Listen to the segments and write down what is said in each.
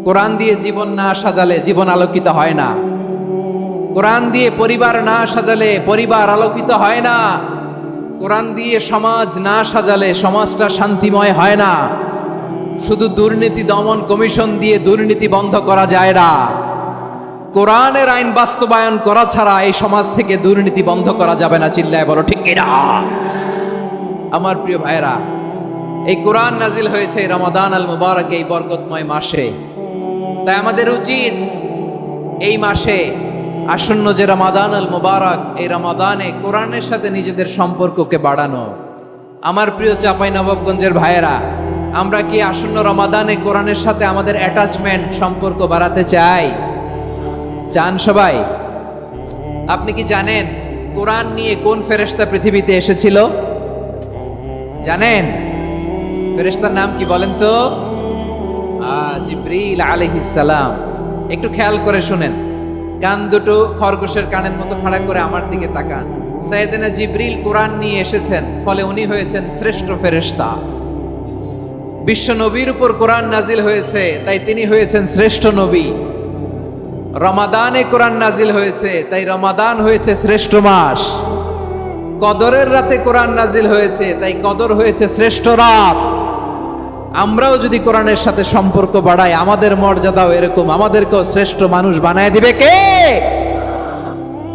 কোরআন দিয়ে জীবন না সাজালে জীবন আলোকিত হয় না। কোরআন দিয়ে পরিবার না সাজালে পরিবার আলোকিত হয় না। কোরআন দিয়ে সমাজ না সাজালে সমাজটা শান্তিময় হয় না। শুধু দুর্নীতি দমন কমিশন দিয়ে দুর্নীতি বন্ধ করা যায় না। কোরআনের আইন বাস্তবায়ন করা ছাড়া এই সমাজ থেকে দুর্নীতি বন্ধ করা যাবে না। চিল্লায় বলো ঠিক কিনা? আমার প্রিয় ভাইরা, এই কোরআন নাজিল হয়েছে রমাদান আল মুবারক, এই বরকতময় মাসে। তাই আমাদের উচিত এই মাসে আসন্ন যে রমাদান আল মুবারক, এই রমাদানে কোরআনের সাথে নিজেদের সম্পর্ককে বাড়ানো। আমার প্রিয় চাঁপাইনবাবগঞ্জের ভাইয়েরা, আমরা কি আসন্ন রমাদানে কোরআনের সাথে আমাদের অ্যাটাচমেন্ট সম্পর্ক বাড়াতে চাই? চান সবাই? আপনি কি জানেন কোরআন নিয়ে কোন ফেরেশতা পৃথিবীতে এসেছিল? জানেন ফেরেশতার নাম কি বলেন তো? জিবরিল আলাইহিস সালাম। একটু খেয়াল করে শুনেন, কান দুটো খরগোশের কানের মতো খাড়া করে আমার দিকে তাকান। সাইয়েদনা জিবরিল কোরআন নিয়ে এসেছেন, ফলে উনি হয়েছেন শ্রেষ্ঠ ফেরেশতা। বিশ্ব নবীর উপর কোরআন নাজিল হয়েছে, তাই তিনি হয়েছেন শ্রেষ্ঠ নবী। রমাদানে কোরআন নাজিল হয়েছে, তাই রমাদান হয়েছে শ্রেষ্ঠ মাস। কদরের রাতে কোরআন নাজিল হয়েছে, তাই কদর হয়েছে শ্রেষ্ঠ রাত। আমরাও যদি কোরআনের সাথে সম্পর্ক বাড়াই, আমাদের মর্যাদাও এরকম, আমাদেরকেও শ্রেষ্ঠ মানুষ বানায় দিবে কে?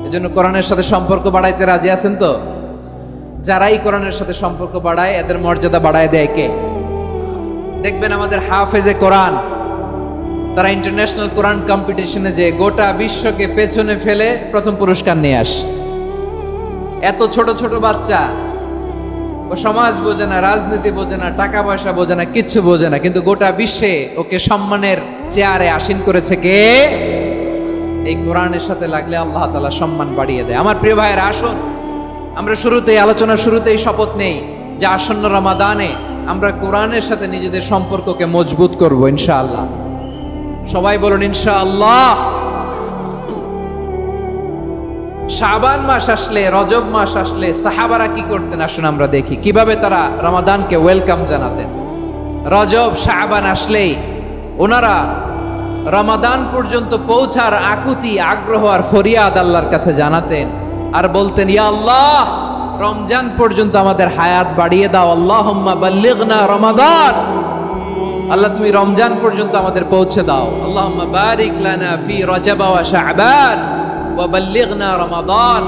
এজন্য কোরআনের সাথে সম্পর্ক বাড়াইতে রাজি আছেন তো? যারাই কোরআনের সাথে সম্পর্ক বাড়ায়, এদের মর্যাদা বাড়ায় দেয় কে? দেখবেন আমাদের হাফেজে কোরআন, তারা ইন্টারন্যাশনাল কোরআন কম্পিটিশনে যে গোটা বিশ্বকে পেছনে ফেলে প্রথম পুরস্কার নিয়ে আসে। এত ছোট ছোট বাচ্চা, ও সমাজ বোঝে না, রাজনীতি বোঝে না, টাকা পয়সা বোঝে না, কিচ্ছু বোঝে না, কিন্তু গোটা বিশ্বে ওকে সম্মানের চেয়ারে আসীন করেছে কে? এই কোরআনের সাথে লাগলে আল্লাহ তাআলা সম্মান বাড়িয়ে দেয়। আমার প্রিয় ভাইয়েরা, আসুন আমরা আলোচনার শুরুতেই শপথ নেই যে আসন্ন রমাদানে আমরা কোরআনের সাথে নিজেদের সম্পর্ককে মজবুত করব ইনশাআল্লাহ। সবাই বলুন ইনশাআল্লাহ। শাবান মাস আসলে, রজব মাস আসলে সাহাবারা কি করতেন? আসুন আমরা দেখি কিভাবে তারা রমাদানকে ওয়েলকাম জানাতেন। রজব শাবান আসলেই ওনারা রমাদান পর্যন্ত পৌঁছার আকুতি, আগ্রহ আর ফরিয়াদ আল্লাহর কাছে জানাতেন আর বলতেন, ইয়া আল্লাহ, রমজান পর্যন্ত আমাদের হায়াত বাড়িয়ে দাও। আল্লাহুম্মা বাল্লিগনা রমাদান। আল্লাহ তুমি রমজান পর্যন্ত আমাদের পৌঁছে দাও। আল্লাহুম্মা বারিক লানা ফি রজব ওয়া শাবান ওয়া বাল্লিগনা রমাদান।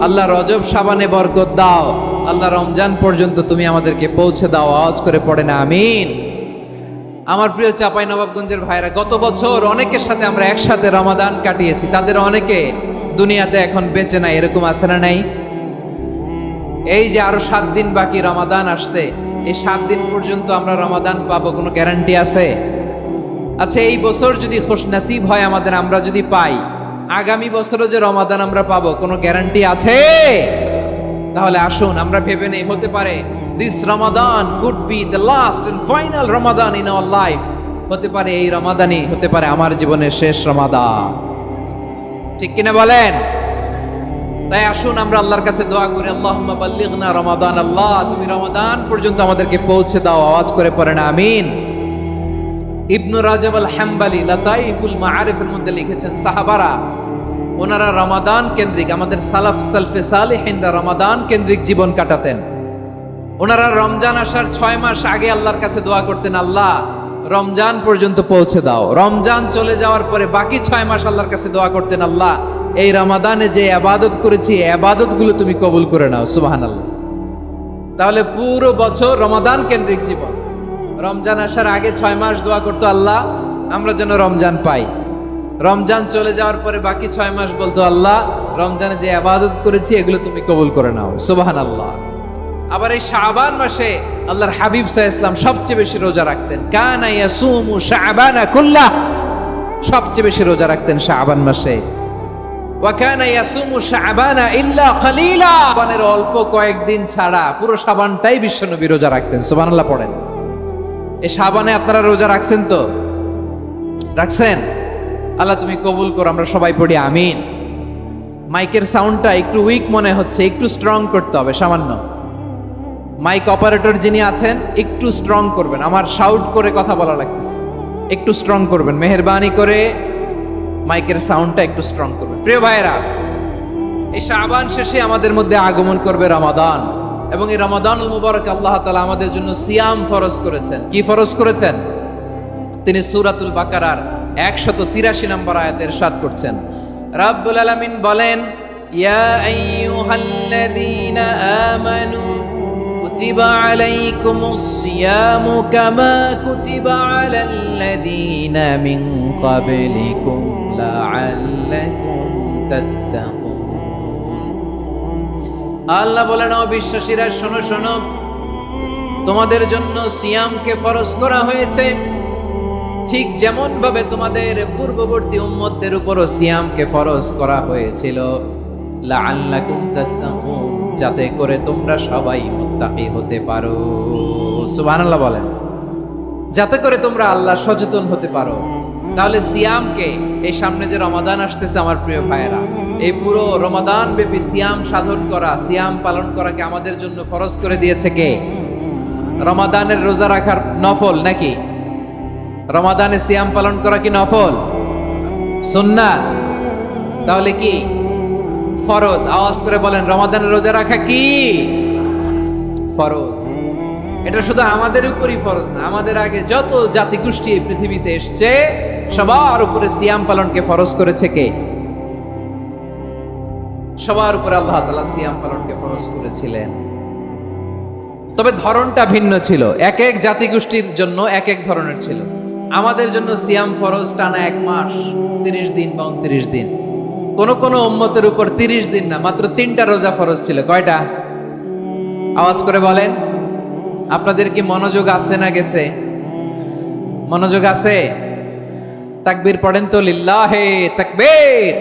আল্লাহ রজব শাবানে বরকত দাও, আল্লাহ রমজান পর্যন্ত তুমি আমাদেরকে পৌঁছে দাও। আওয়াজ করে পড়েন আমিন। আমার প্রিয় চাঁপাইনবাবগঞ্জের ভাইরা, গত বছর অনেকের সাথে আমরা একসাথে রমাদান কাটিয়েছি, তাদের অনেকে দুনিয়াতে এখন বেঁচে নাই, এরকম আছে না নাই? এই যে আরো 7 দিন বাকি রমাদান আসতে, এই 7 দিন পর্যন্ত আমরা রমাদান পাবো, কোনো গ্যারান্টি আছে? আচ্ছা, এই বছর যদি খুশনসিব হয় আমাদের, আমরা যদি পাই, আগামী বছরও যে রমাদান আমরা পাবো, কোনো গ্যারান্টি আছে? তাহলে আসুন আমরা ভেবে নেই, হতে পারে this Ramadan could be the last and final Ramadan in our life. হতে পারে এই রমাদানই হতে পারে আমার জীবনের শেষ রমাদান। ঠিক কিনা বলেন? তাই আসুন আমরা আল্লাহর কাছে দোয়া করি, আল্লাহুম্মা বাল্লিগনা রমাদান। আল্লাহ তুমি রমাদান পর্যন্ত আমাদেরকে পৌঁছে দাও। আওয়াজ করে পড়েন আমিন। ইবনু রাজব আল হাম্বলি লাতাইফুল মাআরিফের মধ্যে লিখেছেন, সাহাবারা ওনারা রমাদান কেন্দ্রিক, আমাদের সালাফ সালফে সালেহিনরা রমাদান কেন্দ্রিক জীবন কাটাতেন। ওনারা রমজান আসার 6 মাস আগে আল্লাহর কাছে দোয়া করতেন, আল্লাহ রমজান পর্যন্ত পৌঁছে দাও। রমজান চলে যাওয়ার পরে বাকি 6 মাস আল্লাহর কাছে দোয়া করতেন, আল্লাহ এই রমাদানে যে ইবাদত করেছি, ইবাদত গুলো তুমি কবুল করে নাও। সুবহানাল্লাহ। তাহলে পুরো বছর রমাদান কেন্দ্রিক জীবন। রমজান আসার আগে 6 মাস দোয়া করতো, আল্লাহ আমরা যেন রমজান পাই। রমজান চলে যাওয়ার পরে বাকি 6 মাস বলতো, আল্লাহ রমজানে যে ইবাদত করেছি এগুলো তুমি কবুল করে নাও। সুবহানাল্লাহ। আবার এই শাবান মাসে আল্লাহর হাবিব সাল্লাল্লাহু আলাইহি ওয়াসাল্লাম সবচেয়ে বেশি রোজা রাখতেন। কানা ইয়াসুমু শাবানা কুল্লাহ। সবচেয়ে বেশি রোজা রাখতেন শাবান মাসে। ওয়া কানা ইয়াসুমু শাবানা ইল্লা কলিলা। শাবানের অল্প কয়েকদিন ছাড়া পুরো শাবানটাই বিশ্বনবী রোজা রাখতেন। সুবহানাল্লাহ পড়েন। এই শাবানে আপনারা রোজা রাখছেন তো? রাখছেন? আল্লাহ তুমি কবুল করো। আমরা সবাই পড়ি আমিন। মাইকের সাউন্ডটা একটু উইক মনে হচ্ছে, একটু স্ট্রং করতে হবে সামান্য। মাইক অপারেটর যিনি আছেন একটু স্ট্রং করবেন, আমার শাউট করে কথা বলা লাগতেছে। একটু স্ট্রং করবেন, মেহেরবানি করে মাইকের সাউন্ডটা একটু স্ট্রং করবেন। প্রিয় ভাইয়েরা, এই শাবান শেষে আমাদের মধ্যে আগমন করবে রমাদান, এবং এই রমাদানুল মুবারক আল্লাহ তাআলা আমাদের জন্য সিয়াম ফরজ করেছেন। কি ফরজ করেছেন? তিনি সূরাতুল বাকারার 183 নম্বর আয়াতে ইরশাদ করছেন, রাব্বুল আলামিন বলেন, ইয়া আইয়ুহাল্লাযীনা আমানু কুতিবা আলাইকুমুস সিয়ামু কামা কুতিবা আলাল্লাযীনা মিন ক্বাবলিকুম লাআল্লাকুম তাত্তাকুন। আল্লাহ বলেন, ও বিশ্বাসীরা শোনো শোনো, তোমাদের জন্য সিয়ামকে ফরজ করা হয়েছে, ঠিক যেমন ভাবে তোমাদের পূর্ববর্তী উম্মতদের উপরও সিয়ামকে ফরজ করা হয়েছিল, লাআল্লাকুম তাত্তাকুন, যাতে করে তোমরা সবাই মুত্তাকি হতে পারো। সুবহানাল্লাহ বলেন, যাতে করে তোমরা আল্লাহ সচেতন হতে পারো। তাহলে সিয়ামকে, এই সামনে যে রমাদান আসতেছে আমার প্রিয় ভাইয়েরা, এই পুরো রমাদান ব্যাপী সিয়াম সাধন করা, সিয়াম পালন করাকে আমাদের জন্য ফরজ করে দিয়েছে কে? রমাদানের রোজা রাখার নফল নাকি? রমাদানে সিয়াম পালন করা কি নফল? সুন্নাত? তাহলে কি ফরজ? আওয়াজ করে বলেন, রমাদানের রোজা রাখা কি ফরজ? এটা শুধু আমাদের উপরই ফরজ না, আমাদের আগে যত জাতিগোষ্ঠী এই পৃথিবীতে এসছে সবার উপরে সিয়াম পালনকে ফরজ করেছে কে? সবার উপরে আল্লাহ তাআলা সিয়াম পালনকে ফরজ করেছিলেন। তবে ধরনটা ভিন্ন ছিল, এক এক জাতিগোষ্ঠীর জন্য এক এক ধরনের ছিল। আমাদের জন্য সিয়াম ফরজ টানা 1 মাস 30 দিন বা 29 দিন। কোন কোন উম্মতের উপর 30 দিন না, মাত্র 3টা রোজা ফরজ ছিল। কয়টা? আওয়াজ করে বলেন। আপনাদের কি মনোযোগ আছে না গেছে? মনোযোগ আছে? তাকবীর পড়েন তো, লিল্লাহে তাকবীর।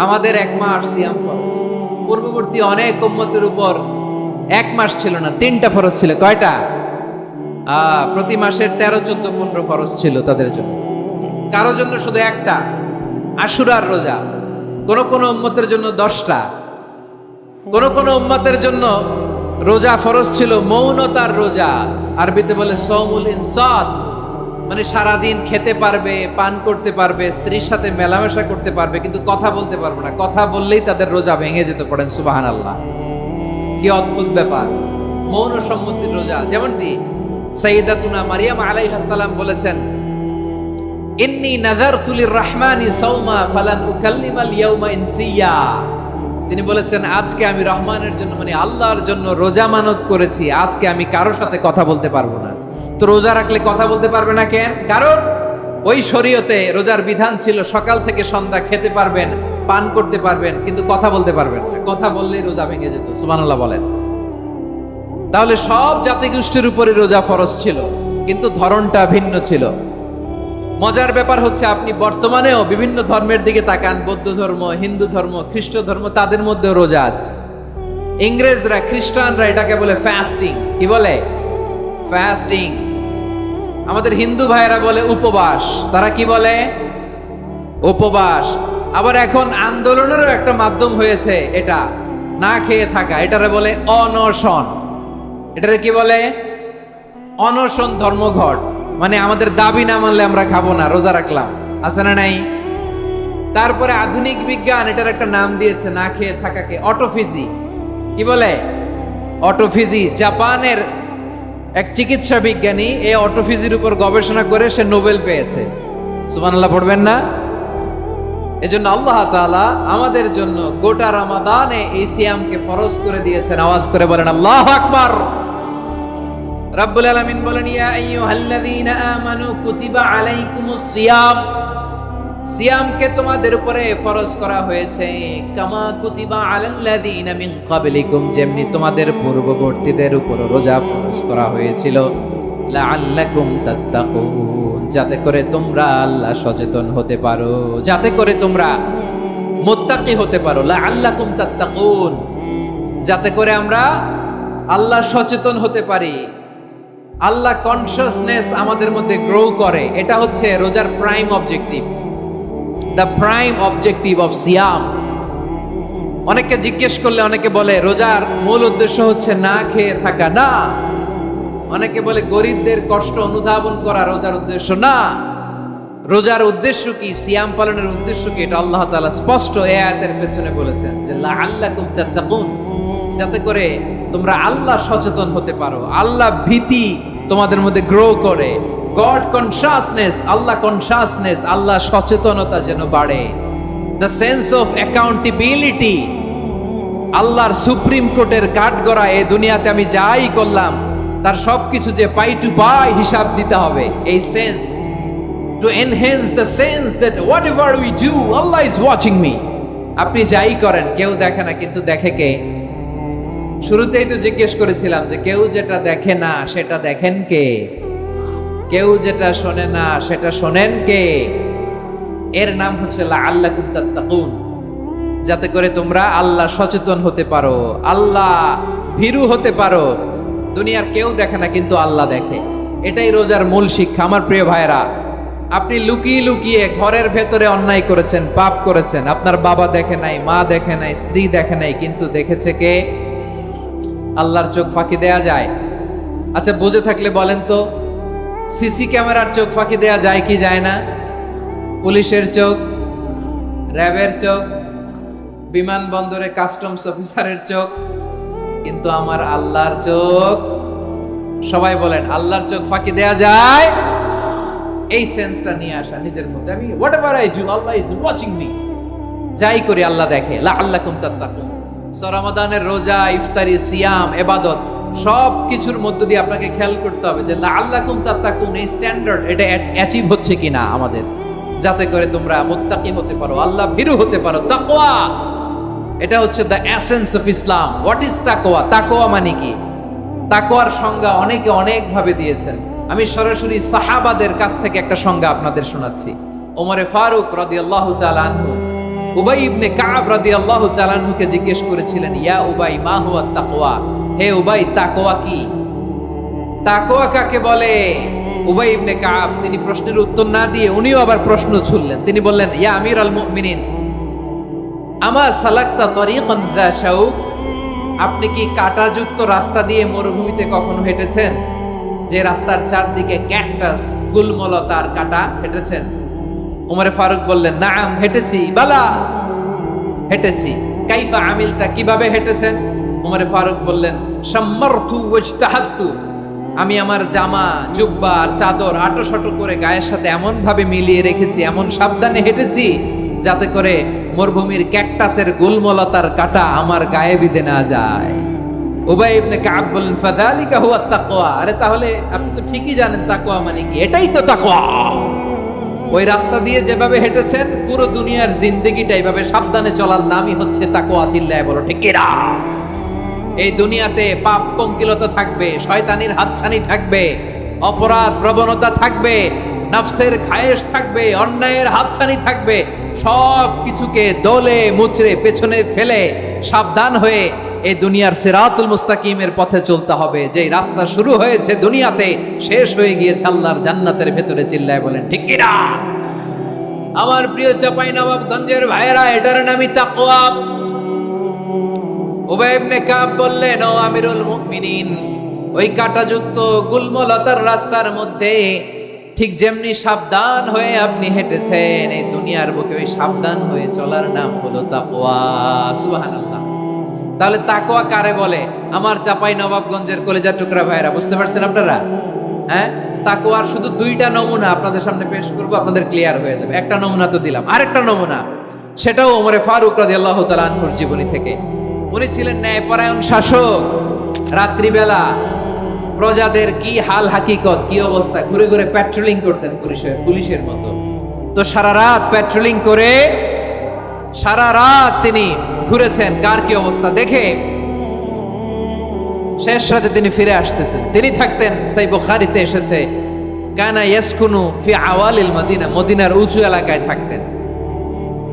আমাদের 1 মাস সিয়াম ফরজ, পূর্ববর্তী অনেক উম্মতের উপর 1 মাস ছিল না, 3টা ফরজ ছিল। কয়টা? প্রতি মাসের 13, 14, 15 ফরজ ছিল তাদের জন্য। কারো জন্য শুধু একটা, আশুরার রোজা। কোন কোন উম্মতের জন্য 10টা। কোন কোন উম্মতের জন্য রোজা ফরজ ছিল মৌনতার রোজা, আরবিতে বলে সওমুল ইনসাত, মানে সারাদিন খেতে পারবে, পান করতে পারবে, স্ত্রীর সাথে মেলামেশা করতে পারবে, কিন্তু কথা বলতে পারবে না। কথা বললেই তাদের রোজা ভেঙে যেত। পড়েন সুবহানাল্লাহ। কি অদ্ভুত ব্যাপার! মৌন সম্মতির রোজা। যেমনটি সাইয়্যিদাতুনা মারিয়াম আলাইহিস সালাম বলেছেন, ইন্নী নাযারতু লির-রাহমানি সাওমা ফালান উকাল্লিমাল ইয়াওমা ইনসিয়া। তিনি বলেছেন, আজকে আমি রহমানের জন্য, মানে আল্লাহর জন্য রোজা মানত করেছি, আজকে আমি কারোর সাথে কথা বলতে পারবো না। তো রোজা রাখলে কথা বলতে পারবে না কেন? কারণ ওই শরীয়তে রোজার বিধান ছিল সকাল থেকে সন্ধ্যা খেতে পারবেন, পান করতে পারবেন, কিন্তু কথা বলতে পারবেন না। কথা বললেই রোজা ভেঙে যেত। সুবহানাল্লাহ বলেন। তাহলে সব জাতিগোষ্ঠীর উপরে রোজা ফরজ ছিল, কিন্তু ধরনটা ভিন্ন ছিল। মজার ব্যাপার হচ্ছে, আপনি বর্তমানেও বিভিন্ন ধর্মের দিকে তাকান, বৌদ্ধ ধর্ম, হিন্দু ধর্ম, খ্রিস্ট ধর্ম, তাদের মধ্যেও রোজা আছে। ইংরেজরা, খ্রিস্টানরা এটাকে বলে ফাস্টিং। কি বলে? ফাস্টিং। আমাদের হিন্দু ভাইয়েরা বলে উপবাস। তারা কি বলে? উপবাস। আবার এখন আন্দোলনেরও একটা মাধ্যম হয়েছে এটা, না খেয়ে থাকা। এটারে বলে অনশন। এটারে কি বলে? অনশন ধর্মঘট। মানে আমাদের দাবি না মানলে আমরা খাবো না, রোজা রাখলাম। আছে না নাই? তারপরে আধুনিক বিজ্ঞান এটার একটা নাম দিয়েছে না খেয়ে থাকাকে, অটোফিজি। কি বলে? অটোফিজি। জাপানের এক চিকিৎসা বিজ্ঞানী এই অটোফিজির উপর গবেষণা করে সে নোবেল পেয়েছে। সুবহানাল্লাহ পড়বেন না? এজন্য আল্লাহ তাআলা আমাদের জন্য গোটা রমাদানে এই সিয়ামকে ফরজ করে দিয়েছেন। আওয়াজ করে বলেন আল্লাহু আকবার। রাব্বুল আলামিন বলেন, ইয়া আইয়ুহাল্লাযীনা আমানু কুতিবা আলাইকুমুস সিয়াম। সিয়ামকে তোমাদের উপরে ফরজ করা হয়েছে, কামা কুতিবা আলাল্লাযীনা মিন ক্বাবলিকুম, যেমনি তোমাদের পূর্ববর্তীদের উপর রোজা ফরজ করা হয়েছিল, লাআল্লাকুম তাত্তাকুন, যাতে করে তোমরা আল্লাহ সচেতন হতে পারো, যাতে করে তোমরা মুত্তাকি হতে পারো। লাআল্লাকুম তাত্তাকুন, যাতে করে আমরা আল্লাহ সচেতন হতে পারি, আল্লাহ কনসিয়াসনেস আমাদের মধ্যে গ্রো করে। এটা হচ্ছে রোজার prime objective, the prime objective of সিয়াম। অনেকে জিজ্ঞেস করলে অনেকে বলে রোজার মূল উদ্দেশ্য হচ্ছে না খেয়ে থাকা। না, অনেকে বলে গরিবদের কষ্ট অনুধাবন করা রোজার উদ্দেশ্য না। রোজার উদ্দেশ্য কি, সিয়াম পালনের উদ্দেশ্য কি, এটা আল্লাহ তাআলা স্পষ্ট এই আয়াতের পেছনে বলেছেন যে লাআল্লাকুম তাত্তাকুন, যাতে করে তোমরা আল্লাহ সচেতন হতে পারো, আল্লাহ ভীতি তোমাদের মধ্যে গ্রো করে, গড কনশাসনেস, আল্লাহ কনশাসনেস, আল্লাহ সচেতনতা যেন বাড়ে, দ্য সেন্স অফ অ্যাকাউন্টেবিলিটি, আল্লাহর সুপ্রিম কোর্টের কাঠগড়া এই দুনিয়াতে আমি যাই করলাম তার সবকিছু যে পাই টু পাই হিসাব দিতে হবে, এই sense, to enhance the sense that whatever we do Allah is watching me। আপনি যাই করেন কেউ দেখে না, কিন্তু দেখে কে? শুরুতেই তো জিজ্ঞেস করেছিলাম যে কেউ যেটা দেখে না সেটা দেখেন কে, কেউ যেটা শোনে না সেটা শোনেন কে? এর নাম হচ্ছে লাআল্লাকুম তাত্তাকুন, যাতে করে তোমরা আল্লাহ সচেতন হতে পারো, আল্লাহ ভীরু হতে পারো। দুনিয়ার কেউ দেখে না, কিন্তু আল্লাহ দেখে। এটাই রোজার মূল শিক্ষা। আমার প্রিয় ভাইরা, আপনি লুকিয়ে লুকিয়ে ঘরের ভেতরে অন্যায় করেছেন, পাপ করেছেন, আপনার বাবা দেখে নাই, মা দেখে নাই, স্ত্রী দেখে নাই, কিন্তু দেখেছে কে? আল্লাহর চোখ ফাঁকি দেয়া যায়? আচ্ছা, বুঝে থাকলে বলেন তো, সিসি ক্যামেরার চোখ ফাঁকি দেয়া যায় কি যায় না? পুলিশের চোখ, র্যাবের চোখ, বিমানবন্দরে কাস্টমস অফিসারের চোখ, কিন্তু আমার আল্লাহর চোখ? সবাই বলেন, আল্লাহর চোখ ফাঁকি দেয়া যায়? এই সেন্সটা নিয়ে আসা নিজের মধ্যে, আমি whatever I do Allah is watching me, যাই করি আল্লাহ দেখে। লাআল্লাকুম তাত্তাকুন। রমাদানের রোজা, ইফতারি, সিয়াম, ইবাদত সব কিছুর মধ্য দিয়ে আপনাকে খেয়াল করতে হবে যে লাআল্লাকুম তাত্তাকুন এই স্ট্যান্ডার্ড এটা অ্যাচিভ হচ্ছে কিনা আমাদের, যাতে করে তোমরা মুত্তাকি হতে পারো, আল্লাহ ভীরু হতে পারো। তাকওয়া, এটা হচ্ছে the essence of Islam. What is তাকওয়া? তাকওয়া মানে কি? তাকওয়ার সংজ্ঞা অনেকে অনেক ভাবে দিয়েছেন। আমি সরাসরি সাহাবাদের কাছ থেকে একটা সংজ্ঞা আপনাদের শোনাচ্ছি। ওমরে ফারুক রাদিয়াল্লাহু তাআলা আনহু উবাই ইবনে কাব রাদিয়াল্লাহু তাআলা আনহুকে জিজ্ঞেস করেছিলেন, ইয়া উবাই মা হুয়া তাকওয়া, হে উবাই তাকওয়া কি? তাকওয়া কাকে বলে? উবাই ইবনে কাব তিনি প্রশ্নের উত্তর না দিয়ে উনিও আবার প্রশ্ন ছুড়লেন। তিনি বললেন, ইয়া আমিরাল মুমিনিন আমা সালাকতা তরিকান যা শাউক, আপনি কি কাঁটাযুক্ত রাস্তা দিয়ে মরুভূমিতে কখনো হেঁটেছেন? যে রাস্তার চারদিকে ক্যাকটাস, গুলমলতার কাঁটা, হেঁটেছেন? ওমরে ফারুক বললেন, নাম হেঁটেছি, বালা হেঁটেছি। কাইফা আমিলতা, কিভাবে হেঁটেছেন? ওমরে ফারুক বললেন, শাম্মারতু ওয়াজতাহাতু, আমি আমার জামা, জুব্বা আর চাদর আটোসাটো করে গায়ের সাথে এমন ভাবে মিলিয়ে রেখেছি, এমন সাবধানে হেঁটেছি যাতে করে মরুভূমির ক্যাকটাসের গুলমলতার কাঁটা আমার গায়ে বিঁধে না যায়। উবাই ইবনে কাব বললেন, ফাযালিকা হুয়া তাকওয়া, আরে তাহলে আপনি তো ঠিকই জানেন তাকওয়া মানে কি, এটাই তো তাকওয়া। ওই রাস্তা দিয়ে যেভাবে হেঁটেছেন পুরো দুনিয়ার জিন্দেগিটা এইভাবে সাবধানে চলার নামই হচ্ছে তাকওয়া। চিল্লায় বলো ঠিক কিনা? এই দুনিয়াতে পাপ পঙ্কিলতা থাকবে, শয়তানির হাতছানি থাকবে, অপরাধ প্রবণতা থাকবে, নফসের খায়েশ থাকবে, অন্যায়ের হাতছানি থাকবে, সব কিছুকে দলে মুচড়ে পেছনে ফেলে সাবধান হয়ে এই দুনিয়ার সিরাতুল মুস্তাকিমের পথে চলতে হবে। যেই রাস্তা শুরু হয়েছে দুনিয়াতে, শেষ হয়ে গিয়েছে আল্লাহর জান্নাতের ভেতরে। চিল্লায় বলেন ঠিক কিনা? আমার প্রিয় চাঁপাইনবাবগঞ্জের ভাইয়েরা, এটার নামই তাকওয়া। উবাই ইবনে কাব বললেন, ও আমিরুল মুমিনিন, ওই কাঁটাযুক্ত গুলমলতার রাস্তার মধ্যে ঠিক যেমনি সাবধান হয়ে আপনি হেঁটেছেন, এই দুনিয়ার বুকে ওই সাবধান হয়ে চলার নাম হলো তাকওয়া। সুবহানাল্লাহ। তাহলে তাকওয়া কারে বলে? আমার চাঁপাইনবাবগঞ্জের কলেজার টুকরা ভাইরা, বুঝতে পারছেন আপনারা? হ্যাঁ, তাকওয়ার শুধু দুইটা নমুনা আপনাদের সামনে পেশ করব, আপনাদের ক্লিয়ার হয়ে যাবে। একটা নমুনা তো দিলাম, আরেকটা নমুনা, সেটাও ওমরে ফারুক রাদিয়াল্লাহু তাআলা আনহুর জীবনী থেকে। উনি ছিলেন ন্যায়পরায়ণ শাসক। রাত্রিবেলা প্রজাদের কি হাল হাকিকত, কি অবস্থা, ঘুরে ঘুরে প্যাট্রোলিং করতেন পুলিশের মতো। তো সারা রাত প্যাট্রোলিং করে সারা রাত তিনি ঘুরেছেন কার কি অবস্থা দেখে। শেষ রাতে তিনি ফিরে আসতেছেন। তিনি থাকতেন, সেই বুখারীতে এসেছে, কানা ইয়াসকুনু ফি আওয়ালিল মদিনা, মদিনার উঁচু এলাকায় থাকতেন।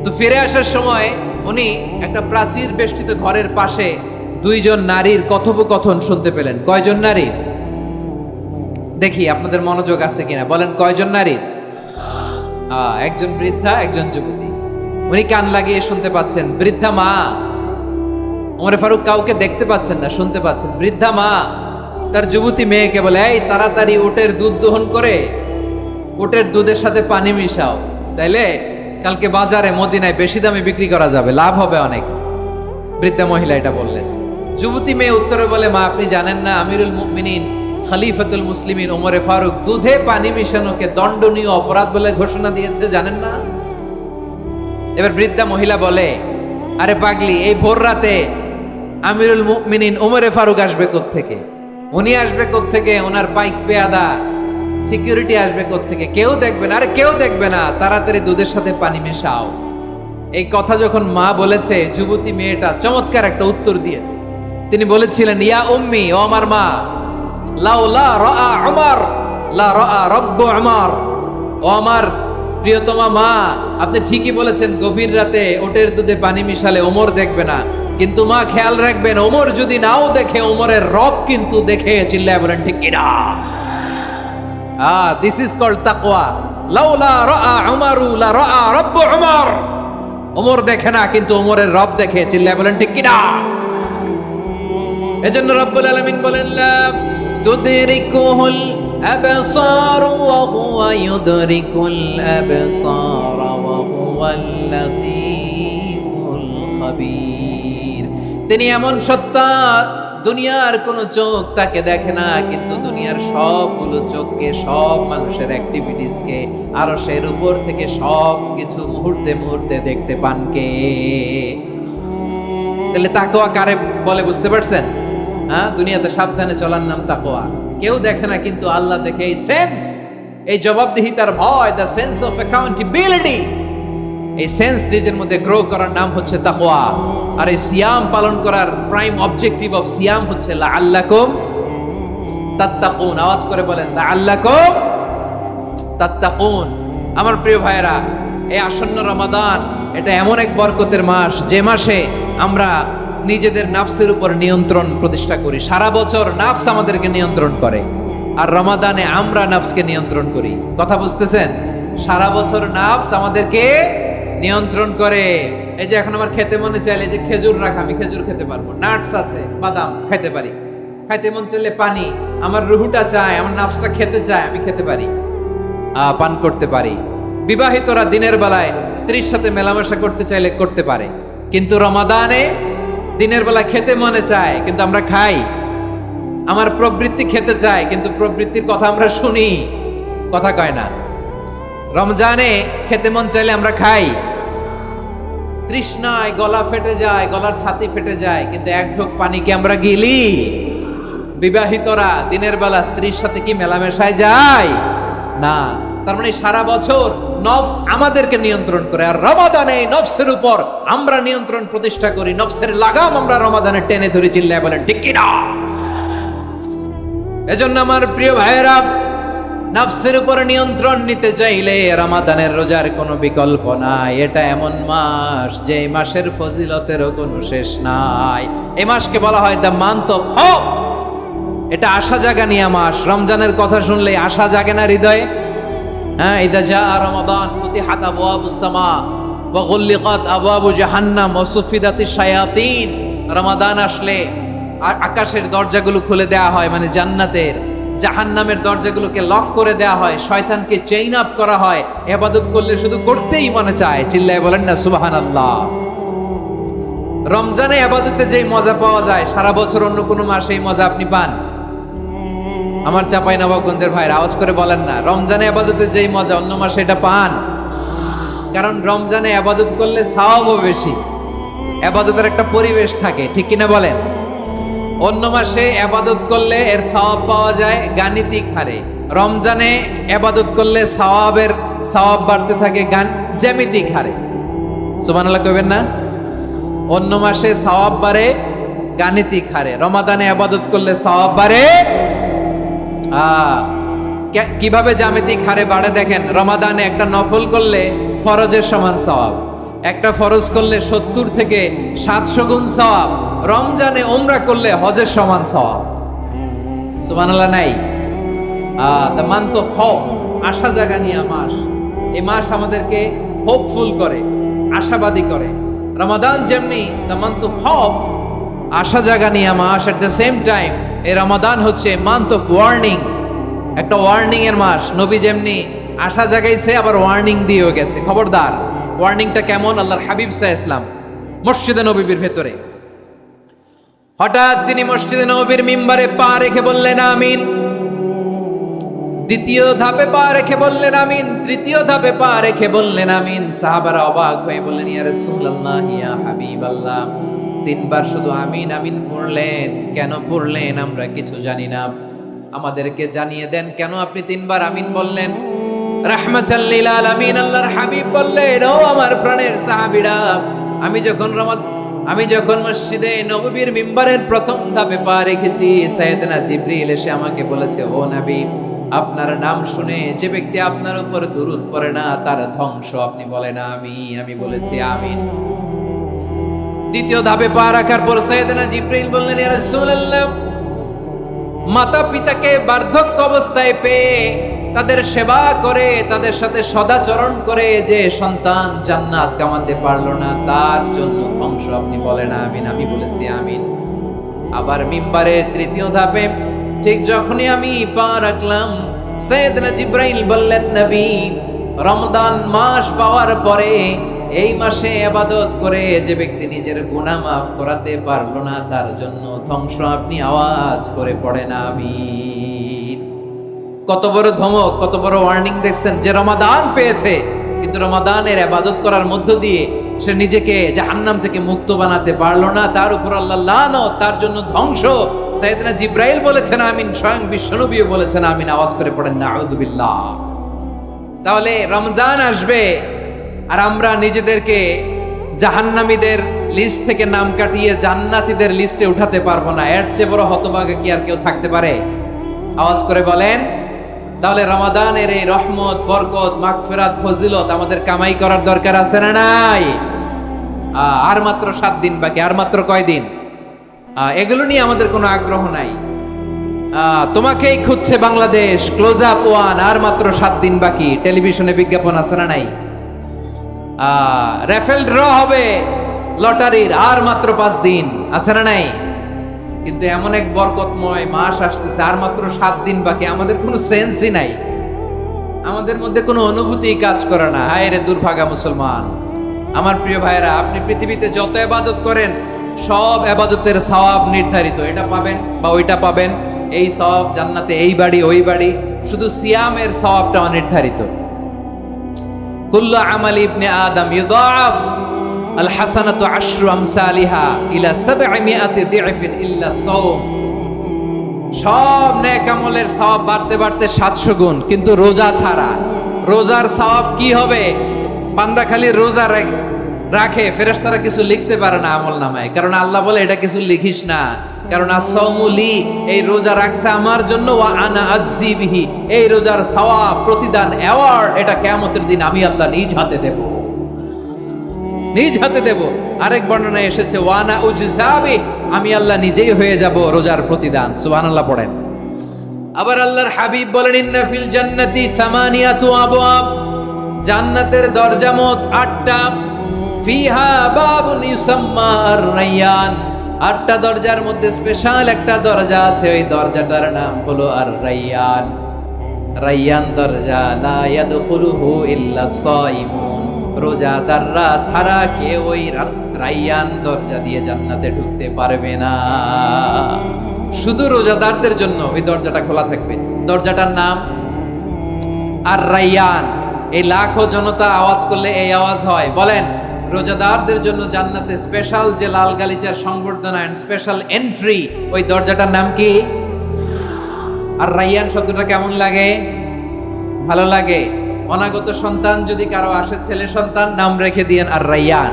তো ফিরে আসার সময় উনি একটা প্রাচীর বেষ্টিত ঘরের পাশে দুইজন নারীর কথোপকথন শুনতে পেলেন। কয়জন নারীর? দেখি আপনাদের মনোযোগ আছে কিনা, বলেন কয়জন নারীর? একজন বৃদ্ধা, একজন যুবতী। উনি কান লাগিয়ে শুনতে পাচ্ছেন। বৃদ্ধা মা, ওমরে ফারুক কাউকে দেখতে পাচ্ছেন না, শুনতে পাচ্ছেন। বৃদ্ধা মা তার যুবতী মেয়েকে বলে, এই তাড়াতাড়ি উটের দুধ দহন করে উটের দুধের সাথে পানি মিশাও, তাইলে কালকে বাজারে মদিনায় বেশি দামে বিক্রি করা যাবে, লাভ হবে অনেক। বৃদ্ধা মহিলা এটা বললেন। যুবতী মেয়ে উত্তরে বলে, মা আপনি জানেন না আমিরুল মুমিনিন খলিফাতুল মুসলিমিন ওমরে ফারুক দুধে পানি মিশানোকে দণ্ডনীয় অপরাধ বলে ঘোষণা দিয়েছে, জানেন না? এবার বৃদ্ধা মহিলা বলে, আরে পাগলি, এই ভোর রাতে আমিরুল মুমিনিন ওমরে ফারুক আসবে কোত্থেকে? উনি আসবে কোত্থেকে? ওনার পাইক পেয়াদা সিকিউরিটি আসবে কোত্থেকে? কেউ দেখবে না। আরে কেউ দেখবে না, তাড়াতাড়ি দুধের সাথে পানি মেশাও। এই কথা যখন মা বলেছে, যুবতী মেয়েটা চমৎকার একটা উত্তর দিয়েছে। তিনি বলেছিলেন, ইয়া উম্মি, ও আমার মা, লাউলা রাআ উমর লা রাআ রব্বু উমর। ও আমার প্রিয়তমা মা, আপনি ঠিকই বলেছেন, গভীর রাতে ওটের দুধে পানি মিশালে ওমর দেখবে না, কিন্তু মা খেয়াল রাখবেন, ওমর যদি নাও দেখে, ওমরের রব কিন্তু দেখে। চিল্লায় বলেন ঠিক কিনা? দিস ইজ কল্ড তাকওয়া। লাউলা রাআ উমরু লা রাআ রব্বু উমর। ওমর দেখে না, কিন্তু ওমরের রব দেখে। চিল্লায় বলেন ঠিক কিনা? এজন্য রব্বুল আলামিন বলেন, লা তুদরিকুহুল আবসার ওয়া হুয়া ইউদরিকুল আবসার ওয়া হুয়াল লাতীফুল খাবীর। তিনি এমন সত্তা, দুনিয়ার কোন চোখ তাকে দেখে না, কিন্তু দুনিয়ার সবগুলো চোখকে, সব মানুষের অ্যাক্টিভিটিসকে আরশের উপর থেকে সব কিছু মুহূর্তে মুহূর্তে দেখতে পান কে? তাহলে তাকওয়া কারে বলে বুঝতে পারছেন? হ্যাঁ, দুনিয়াতে সাবধানে চলার নাম তাকওয়া। কেউ দেখে না, কিন্তু আল্লাহ দেখে। এই সেন্স, এই জবাবদিহিতার ভয়, দ্য সেন্স অফ অ্যাকাউন্টেবিলিটি, এই সেন্স নিজের মধ্যে গ্রো করার নাম হচ্ছে তাকওয়া। আর এই সিয়াম পালন করার প্রাইম অবজেক্টিভ অফ সিয়াম হচ্ছে লাআল্লাকুম তাত্তাকুন। আওয়াজ করে বলেন, লাআল্লাকুম তাত্তাকুন। আমার প্রিয় ভাইয়েরা, এই আসন্ন রমাদান, এটা এমন এক বরকতের মাস, যে মাসে আমরা নিজেদের নাফসের উপর নিয়ন্ত্রণ প্রতিষ্ঠা করি। সারা বছর নাফস আমাদেরকে নিয়ন্ত্রণ করে, আর রমাদানে আমরা নাফসকে নিয়ন্ত্রণ করি। কথা বুঝতেছেন? সারা বছর নাফস আমাদেরকে নিয়ন্ত্রণ করে। এই যে এখন আমার খেতে মনে চাইলে, যে খেজুর রাখা, আমি খেজুর খেতে পারবো, নাটস আছে, বাদাম খেতে পারি। খাইতে মন চাইলে পানি, আমার রুহুটা চায়, আমার নাফসটা খেতে চায়, আমি খেতে পারি, পান করতে পারি। বিবাহিতরা দিনের বেলায় স্ত্রীর সাথে মেলামেশা করতে চাইলে করতে পারে, কিন্তু রমাদানে দিনের বেলা খেতে মনে চায়, কিন্তু আমরা খাই। আমার প্রবৃত্তি খেতে চায়, কিন্তু প্রবৃত্তির কথা আমরা শুনি, কথা কয় না। রমজানে খেতে মন চাইলে আমরা খাই, তৃষ্ণায় গলা ফেটে যায়, গলার ছাতি ফেটে যায়, কিন্তু এক ঢোক পানি কি আমরা গিলি? বিবাহিতরা দিনের বেলা স্ত্রীর সাথে কি মেলামেশায় যায়? না। তার মানে সারা বছর নফস আমাদেরকে নিয়ন্ত্রণ করে, আর রমাদানে নফসের উপর আমরা নিয়ন্ত্রণ প্রতিষ্ঠা করি। নফসের লাগাম আমরা রমাদানে টেনে ধরে। চিল্লায় বলেন ঠিক কিনা? এজন্য আমার প্রিয় ভাইয়েরা, নফসের উপর নিয়ন্ত্রণ নিতে চাইলে রমাদানের রোজার কোনো বিকল্প নাই। এটা এমন মাস, যে মাসের ফজিলতেরও কোনো শেষ নাই। এই মাসকে বলা হয় দ্য মান্থ অফ হোপ। এটা আশা জাগানিয়া মাস। রমজানের কথা শুনলে আশা জাগে না হৃদয়ে? হ্যাঁ, ইদা জাআ রমাদান ফুতিহাত আবওয়াবুস সামা ওয়া গুল্লিকাত আবওয়াবু জাহান্নাম ওয়া সুফিদাতিশ শায়াতিন। রমাদান আসলে আকাশের দরজাগুলো খুলে দেয়া হয়, মানে জান্নাতের। জাহান্নামের দরজাগুলোকে লক করে দেয়া হয়, শয়তানকে চেইন আপ করা হয়। ইবাদত করলে শুধু করতেই মনে চায়। চিল্লায় বলেন না সুবহানাল্লাহ। রমজানে ইবাদতে যেই মজা পাওয়া যায়, সারা বছর অন্য কোনো মাসে এই মজা আপনি পান? আমার চাঁপাইনবাবগঞ্জের ভাইরা আওয়াজ করে বলেন না, রমজানে ইবাদতে যেই মজা অন্য মাসে এটা পান? কারণ রমজানে ইবাদত করলে সওয়াবও বেশি, ইবাদতের একটা পরিবেশ থাকে, ঠিক কিনা বলেন? অন্য মাসে ইবাদত করলে এর সওয়াব পাওয়া যায় গাণিতিক হারে, রমজানে ইবাদত করলে সওয়াব বাড়তে থাকে জ্যামিতিক হারে। সুবহানাল্লাহ কইবেন না? অন্য মাসে সওয়াব বাড়ে গাণিতিক হারে, রমাদানে ইবাদত করলে সওয়াব বাড়ে কিভাবে জ্যামিতিক হারে বাড়ে দেখেন। রমাদানে একটা নফল করলে ফরজের সমান সওয়াব, একটা ফরজ করলে 70 থেকে 700 গুণ সওয়াব। রমজানে উমরা করলে হজের সমান সওয়াব। সুবহানাল্লাহ নাই? দ্য মান্থ অফ হোপ, আশা জাগানিয়া মাস। এই মাস আমাদেরকে হোপফুল করে, আশাবাদী করে। রমাদান যেমনি দ্য মান্থ অফ হোপ, আশা জাগানিয়া মাস, এট দ্য সেম টাইম এই রমাদান হচ্ছে মান্থ অফ ওয়ার্নিং, একটা ওয়ার্নিং এর মাস। নবী যেমনি আশা জাগাইছে আবার ওয়ার্নিং দিয়েও গেছে, খবরদার। ওয়ার্নিংটা কেমন? আল্লাহর হাবিব সাল্লাল্লাহু আলাইহি ওয়াসাল্লাম মসজিদে নববীর ভেতরে, হঠাৎ তিনি মসজিদে নববীর মিম্বারে পা রেখে বললেন আমিন। দ্বিতীয় ধাপে পা রেখে বললেন আমিন, তৃতীয় ধাপে পা রেখে বললেন আমিন। সাহাবারা অবাক হয়ে বললেন, ইয়া রাসূলুল্লাহ, ইয়া হাবিবাল্লাহ, তিনবার শুধু আমিন আমিন পড়লেন, কেন পড়লেন আমরা কিছু জানি না, আমাদেরকে জানিয়ে দেন কেন আপনি তিনবার আমিন বললেন। রাহমাতাল লিল আলামিন আল্লাহর হাবিব বললেন, ও আমার প্রাণের সাহাবীরা, আমি যখন মসজিদে নববীর মিম্বারের প্রথম ধাপে পা রেখেছি, সাইয়েদনা জিবরিল এসে আমাকে বলেছে, ও নবী, আপনার নাম শুনে যে ব্যক্তি আপনার উপর দুরূদ পড়ে না তার ধ্বংস। আপনি বলেন আমিন। আমি বলেছি আমিন। দ্বিতীয় ধাপে পা রাখার পর সাইয়েদনা জিবরিল বললেন, ইয়া রাসূলুল্লাহ, মাতা পিতাকে বার্ধক্য অবস্থায় পেয়ে তাদের সেবা করে, তাদের সাথে সদাচরণ করে যে সন্তান জান্নাত কামাতে পারলো না, তার জন্য ধ্বংস। আপনি বলেন আমিন। আমি বলেছি আমিন। আবার মিম্বারের তৃতীয় ধাপে ঠিক যখনই আমি পা রাখলাম, সাইয়েদনা জিবরাইল বললেন, নবী, রমজান মাস পাওয়ার পরে এই মাসে ইবাদত করে যে ব্যক্তি নিজের গুনাহ মাফ করাতে পারলো না, তার জন্য ধ্বংস। আপনি আওয়াজ করে পড়েন আমিন। কত বড় ধমক, কত বড় ওয়ার্নিং দেখছেন! যে রমাদান পেয়েছে কিন্তু রমাদানের ইবাদত করার মধ্য দিয়ে সে নিজেকে জাহান্নাম থেকে মুক্ত বানাতে পারলো না, তার উপর আল্লাহ লানত, তার জন্য ধ্বংস। সাইয়েদনা জিবরাইল বলেছেন আমিন, স্বয়ং বিশ্বনবীও বলেছেন আমিন। আওয়াজ করে পড়েন নাউযুবিল্লাহ। তাহলে রমজান আসবে আর আমরা নিজেদেরকে জাহান্নামীদের লিস্ট থেকে নাম কাটিয়ে জান্নাতীদের লিস্টে উঠাতে পারবো না। এর চেয়ে বড় হতভাগা কি আর কেউ থাকতে পারে? আওয়াজ করে বলেন। তাহলে রমাদানের এই রহমত, বরকত, মাগফিরাত, ফজিলত আমাদের কামাই করার দরকার আছে না নাই? আর মাত্র 7 দিন বাকি। আর মাত্র কয় দিন? এগুলো নিয়ে আমাদের কোনো আগ্রহ নাই। তোমাকেই খুঁজছে বাংলাদেশ, ক্লোজ আপ ওয়ান, আর মাত্র 7 দিন বাকি। টেলিভিশনে বিজ্ঞাপন আছে না নাই? রেফেল ড্র হবে লটারির, আর মাত্র 5 দিন, আছে না নাই? কিন্তু এমন এক বরকতময় মাস আসতেছে, আর মাত্র 7 দিন বাকি। আমাদের কোনো সেন্সই নাই, আমাদের মধ্যে কোনো অনুভূতি কাজ করে না। হায় রে দুর্ভাগা মুসলমান! আমার প্রিয় ভাইরা, আপনি পৃথিবীতে যত ইবাদত করেন সব ইবাদতের সওয়াব নির্ধারিত। এটা পাবেন বা ওইটা পাবেন, এই সওয়াব জান্নাতে, এই বাড়ি ওই বাড়ি। শুধু সিয়ামের সওয়াবটা অনির্ধারিত। কুল্লু আমালি ইবনে আদম ইউদাআফ আল হাসানাতু আশরু আমসালিহা ইলা 700 দি'ফিন ইল্লা সাওম। সব নেক আমলের সওয়াব বাড়তে বাড়তে 700 গুণ, কিন্তু রোজা ছাড়া। রোজার সওয়াব কি হবে? বান্দা খালি রোজা রাখে, ফেরেশতারা কিছু লিখতে পারে না আমল নামায়, কারণ আল্লাহ বলে এটা কিছু লিখিস না, কারণ আসসাউমুলি, এই রোজা রাখছে আমার জন্য, ওয়া আনা আজজি বিহি, এই রোজার সওয়াব, প্রতিদান, অ্যাওয়ার্ড, এটা কিয়ামতের দিন আমি আল্লাহ নিজ হাতে দেব, নিজ হাতে দেব। আরেক বর্ণনায় এসেছে ওয়ানা উজজাবি, আমি আল্লাহ নিজেই হয়ে যাব রোজার প্রতিদান। সুবহানাল্লাহ পড়েন। আবার আল্লাহর হাবিব বলেন, ইন্না ফিল জান্নাতি সামানিয়াতু আবওয়াব, জান্নাতের দরজা মোট 8টা। ফিহা বাবুন ইউসাম্মা আর-রায়্যান, 8টা দরজার মধ্যে স্পেশাল একটা দরজা আছে, ওই দরজাটার নাম হলো আর-রায়্যান। রায়্যান দরজা, লা ইয়াদখুলুহু ইল্লা সাইমুন, রোজাদাররা ছাড়া কেউ ওই রায়্যান দরজা দিয়ে জান্নাতে ঢুকতে পারবে না। শুধু রোজাদারদের জন্য ওই দরজাটা খোলা থাকবে। দরজাটার নাম আর-রায়্যান। এই লাখো জনতা আওয়াজ করলে এই আওয়াজ হয়। বলেন, রোজাদারদের জন্য জান্নাতে স্পেশাল যে লাল গালিচার সংবর্ধনা এন্ড স্পেশাল এন্ট্রি, ওই দরজাটার নাম কি? আর-রায়্যান শব্দটা কেমন লাগে? ভালো লাগে। অনাগত সন্তান যদি কারো আসে, ছেলে সন্তান, নাম রেখে দিয়েন আর-রায়্যান।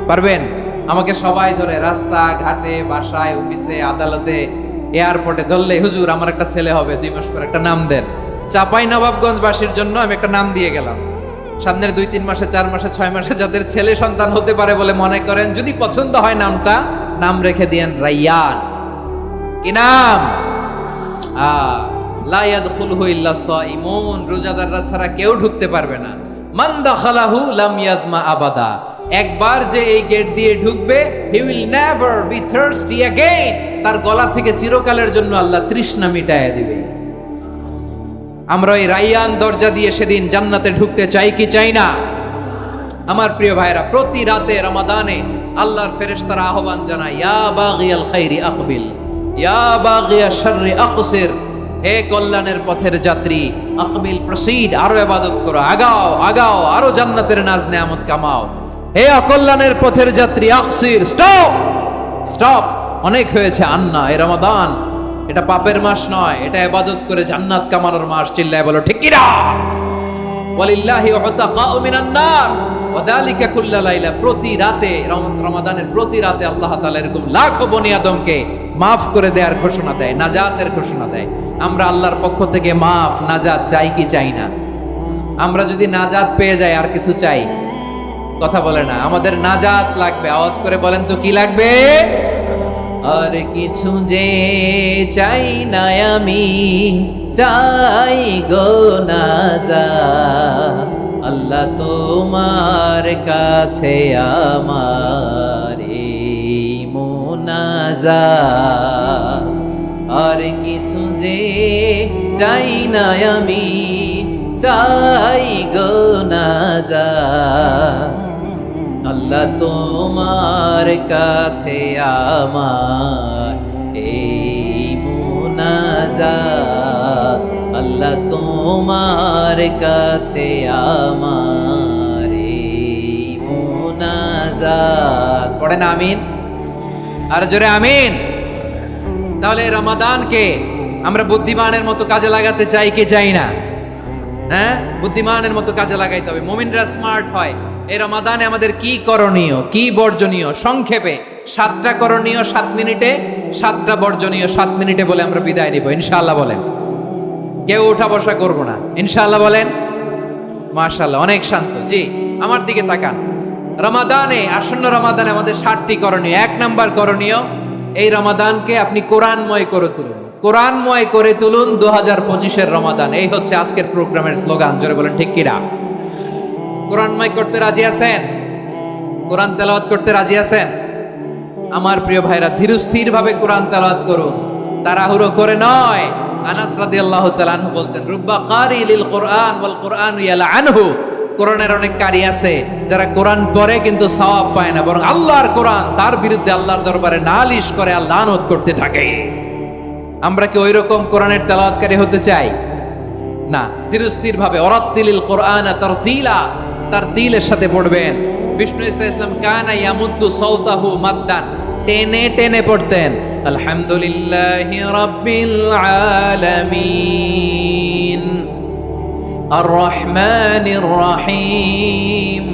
পারবেন? আমাকে সবাই ধরে রাস্তা ঘাটে, বাসায়, অফিসে, আদালতে, এয়ারপোর্টে ধরলে, হুজুর আমার একটা ছেলে হবে 2 মাস পর, একটা নাম দেন। চাপাই নবাবগঞ্জবাসীর জন্য আমি একটা নাম দিয়ে গেলাম। সামনের 2-3 মাসে, 4 মাসে, 6 মাসে যাদের ছেলে সন্তান হতে পারে বলে মনে করেন, যদি পছন্দ হয় নামটা, নাম রেখে দিয়েন রায়্যান। কি নাম? লা ইয়াদখুলুহু ইল্লা সাইমুন, রোজাদাররা ছাড়া কেউ ঢুকতে পারবে না। মান দাখালাহু লাম ইয়াদমা আবাদা, একবার যে এই গেট দিয়ে ঢুকবে, he will never be thirsty again. তার গলা থেকে চিরকালের জন্য আল্লাহ তৃষ্ণা মিটায় দিবে। আমরা এই রাইয়ান দরজা দিয়ে সেদিন জান্নাতে ঢুকতে চাই কি চাই না? আমার প্রিয় ভাইরা, প্রতি রাতে রমাদানে আল্লাহর ফেরেশতারা আহ্বান জানায়, ইয়া বাগিয়াল খাইরি আকবিল, ইয়া বাগিয়াশ শাররি আকসির। হে কল্যাণের পথের যাত্রী, আকবিল, প্রসিড, আরো ইবাদত করো, আগাও আগাও, আরো জান্নাতের নাজ নেয়ামত কামাও। হে অকল্যাণের পথের যাত্রী, আকসির, স্টপ স্টপ, অনেক হয়েছে। আন্না, এ রমাদান এটা পাপের মাস নয়, এটা ইবাদত করে জান্নাত কামানোর মাস। চিল্লায় বলো ঠিক কি না? ওয়ালিল্লাহি উতাকাউ মিনান নার ওয়া যালিকা কুল্লা লাইলা। প্রতি রাতে, রমাদানের প্রতি রাতে আল্লাহ তাআলা এরকম লাখো বনি আদমকে মাফ করে দেওয়ার ঘোষণা দেয়, নাজাতের ঘোষণা দেয়। আমরা আল্লাহর পক্ষ থেকে মাফ, নাজাত চাই কি চাই না? আমরা যদি নাজাত পেয়ে যাই আর কিছু চাই? কথা বলে না। আমাদের নাজাত লাগবে। আওয়াজ করে বলেন তো কি লাগবে? আর কিছু যে চাই না আমি, চাই গো নাজাত। আল্লাহ তোমার কাছে আমার এই মুনাজাত। আর কিছু যে চাই না আমি, চাই গো নাজাত। আল্লাহ তোমার কাছে আমার এই মুনাজাত। আল্লাহ তোমার কাছে আমার এই মুনাজাত। পড়েন আমিন, আর জোরে আমিন। তাহলে রমাদানকে আমরা বুদ্ধিমানের মতো কাজে লাগাতে চাই কি চাই না? হ্যাঁ, বুদ্ধিমানের মতো কাজে লাগাইতে হবে। মুমিনরা স্মার্ট হয়। এই রমাদানে আমাদের কি করণীয়, কি বর্জনীয়? সংক্ষেপে 7টা করণীয় 7 মিনিটে, 7টা বর্জনীয় 7 মিনিটে বলে আমরা বিদায় নিব ইনশাআল্লাহ। বলেন, কেউ উঠা বসা করব না ইনশাআল্লাহ। বলেন মাশাআল্লাহ, অনেক শান্ত। জি, আমার দিকে তাকান। রমাদানে, আসন্ন রমাদানে আমাদের 7টি করণীয়। 1 নাম্বার করণীয়, এই রমাদানকে আপনি কোরআনময় করে তুলুন। কোরআনময় করে তুলুন 2025-এর রমাদান। এই হচ্ছে আজকের প্রোগ্রামের স্লোগান। জোরে বলেন ঠিক কিনা? কোরআনময় করতে রাজি আছেন? কোরআন তেলাওয়াত করতে রাজি আছেন? আমার প্রিয় ভাইরা, ধীরস্থির ভাবে কোরআন তেলাওয়াত করুন, তাড়াহুড়ো করে নয়। আনাস রাদিয়াল্লাহু তাআলা আনহু বলতেন, রুব্বা কারি লিল কোরআন ওয়াল কোরআন ইয়ালআনহু। কোরআনের অনেক কারি আছে যারা কোরআন পড়ে কিন্তু সওয়াব পায় না, বরং আল্লাহর কোরআন তার বিরুদ্ধে আল্লাহর দরবারে নালিশ করে আর লানত করতে থাকে। আমরা কি ওইরকম কোরআনের তেলাওয়াতকারী হতে চাই? না। ধীরস্থির ভাবে, ওয়ারাত্তিলিল কোরআন তারতিলা, তারতিলের সাথে পড়বেন। বিষ্ণু ইসা ইসলাম কানা ইয়ামুদ্দু সাওতাহু মাদ্দান, টেনে টেনে পড়তেন। আলহামদুলিল্লাহি রাব্বিল আলামিন আর রহমানির রহিম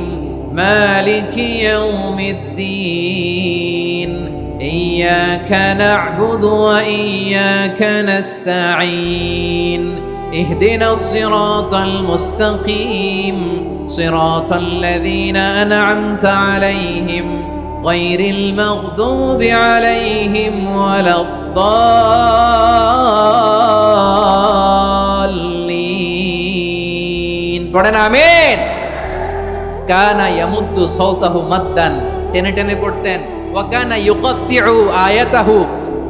মালিকি ইয়াউমিদ্দিন ইয়্যাকা না'বুদু ওয়া ইয়্যাকা নাস্তাঈন اهدنا الصراط المستقيم صراط الذين أنعمت عليهم غير المغضوب عليهم ولا الضالين পড়েন আমিন। কানা ইয়ামুদ্দু সাওতাহু মাদ্দান, টেনে টেনে পড়তেন। ওয়া কানা ইউকাত্তিউ আয়াতাহু,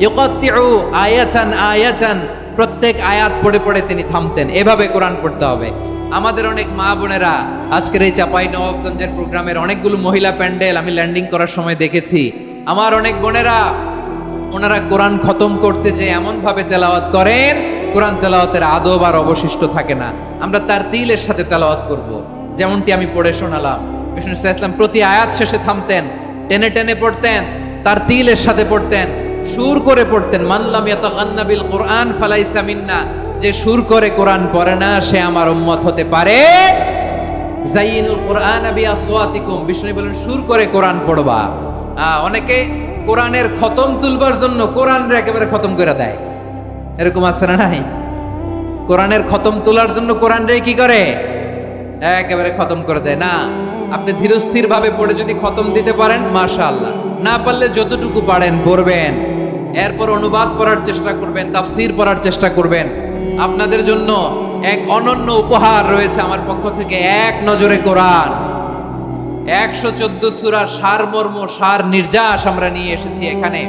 ইউকাত্তিউ আয়াতান আয়াতান, প্রত্যেক আয়াত পড়ে পড়ে তিনি থামতেন। এভাবে কোরআন পড়তে হবে। আমাদের অনেক মা বোনেরা, আজকের এই চাপাই নবাবগঞ্জের প্রোগ্রামের অনেকগুলো মহিলা প্যান্ডেল আমি ল্যান্ডিং করার সময় দেখেছি। আমার অনেক বোনেরা, ওনারা কোরআন খতম করতে যে এমন ভাবে তেলাওয়াত করেন, কোরআন তেলাওয়াতের আদব আর অবশিষ্ট থাকে না। আমরা তার তিলের সাথে তেলাওয়াত করব, যেমনটি আমি পড়ে শোনালাম। বিষ্ণু ইসলাম প্রতি আয়াত শেষে থামতেন, টেনে টেনে পড়তেন, তার তিলের সাথে পড়তেন, সুর করে পড়তেন। মানলাম ইয়াতাগান্না বিল কোরআন ফালাইসা মিন্না, যে সুর করে কোরআন পড়ে না সে আমার উম্মত হতে পারে। যাইনুল কোরআন বিআসওয়াতিকুম, বিষ্ণু বলেন সুর করে কোরআন পড়বা। অনেকে কোরআনের খতম তুলবার জন্য কোরআনরে একেবারে খতম করে দেয়, এরকম আছে না নাই? কোরআনের খতম তোলার জন্য কোরআনরে কি করে? একেবারে খতম করে দেয়। না, আপনি ধীরস্থির ভাবে পড়ে যদি খতম দিতে পারেন মাশাআল্লাহ, না পারলে যতটুকু পারেন পড়বেন। এরপর অনুবাদ পড়ার চেষ্টা করবেন, তাফসীর পড়ার চেষ্টা করবেন। আপনাদের জন্য এক অনন্য উপহার রয়েছে আমার পক্ষ থেকে, এক নজরে কোরআন। 114 সূরার সারমর্ম সার নির্যাস আমরা নিয়ে এসেছি এখানে।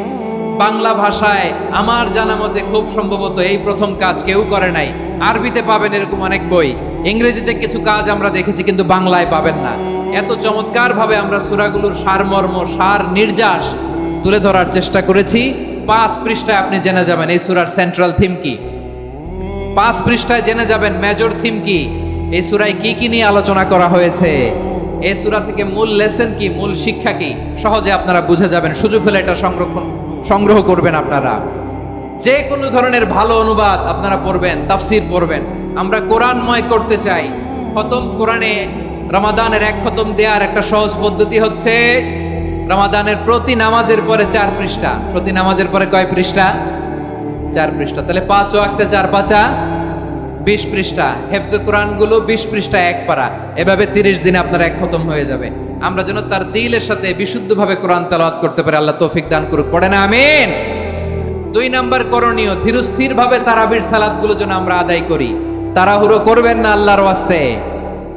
বাংলা ভাষায় আমার জানা মতে খুব সম্ভবত এই প্রথম কাজ কেউ করে নাই। আরবিতে পাবেন এরকম অনেক বই, ইংরেজিতে কিছু কাজ আমরা দেখেছি, কিন্তু বাংলায় পাবেন না। এত চমৎকার ভাবে আমরা সূরাগুলোর সারমর্ম সার নির্যাস তুলে ধরার চেষ্টা করেছি। 5 পৃষ্ঠায় আপনি জেনে যাবেন এই সূরার সেন্ট্রাল থিম কি। 5 পৃষ্ঠায় জেনে যাবেন মেজর থিম কি, এই সূরায় কি কি নিয়ে আলোচনা করা হয়েছে, এই সূরা থেকে মূল লেসন কি, মূল শিক্ষা কি, সহজে আপনারা বুঝে যাবেন। সুযোগ হলে এটা সংগ্রহ করবেন। আপনারা যে কোনো ধরনের ভালো অনুবাদ আপনারা পড়বেন, তাফসির পড়বেন। আমরা কোরআনময় করতে চাই। খতম কোরআনে রমাদানের 1 খতম দেওয়ার একটা সহজ পদ্ধতি হচ্ছে রমাদানের প্রতি নামাজের পরে 4 পৃষ্ঠা। প্রতি নামাজের পরে কয় পৃষ্ঠা? 4 পৃষ্ঠা। তাহলে 5 ওয়াক্তে 4 পাঁচা 20 পৃষ্ঠা। হেফজে কোরআন গুলো 20 পৃষ্ঠা 1 পারা। এভাবে 30 দিনে আপনার 1 খতম হয়ে যাবে। আমরা যেন তার দিলের সাথে বিশুদ্ধভাবে কোরআন তেলাওয়াত করতে পারি, আল্লাহ তৌফিক দান করুক। পড়ে না আমিন। 2 নাম্বার করণীয়, ধীরস্থির ভাবে তারাবির সালাত গুলো যেন আমরা আদায় করি। তাড়াহুড়ো করবেন না, আল্লাহর ওয়াস্তে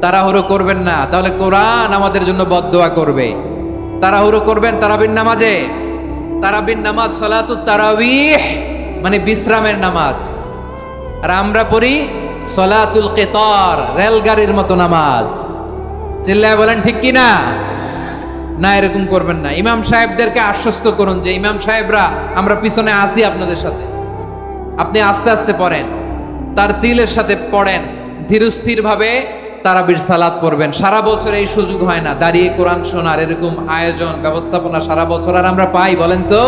তাড়াহুড়ো করবেন না, তাহলে কোরআন আমাদের জন্য বদদোয়া করবে। তাড়াহুড়ো করবেন তারাবির নামাজে। তারাবির নামাজ সালাতুত তারাবিহ মানে বিশ্রামের নামাজ। আর আমরা পড়ি সালাতুল কিতার, রেলগাড়ির মতো নামাজ। চিল্লায় বলেন ঠিক কি না? না, এরকম করবেন না। ইমাম সাহেবদেরকে আশ্বস্ত করুন যে ইমাম সাহেবরা আমরা পিছনে আসি আপনাদের সাথে, আপনি আস্তে আস্তে পড়েন, তার তিলের সাথে পড়েন, ধীরস্থির ভাবে তারাবির সালাত পড়বেন। সারা বছর এই সুযোগ হয় না দাঁড়িয়ে কোরআন শোনার, এরকম আয়োজন ব্যবস্থাপনা সারা বছর আর আমরা পাই বলেন তো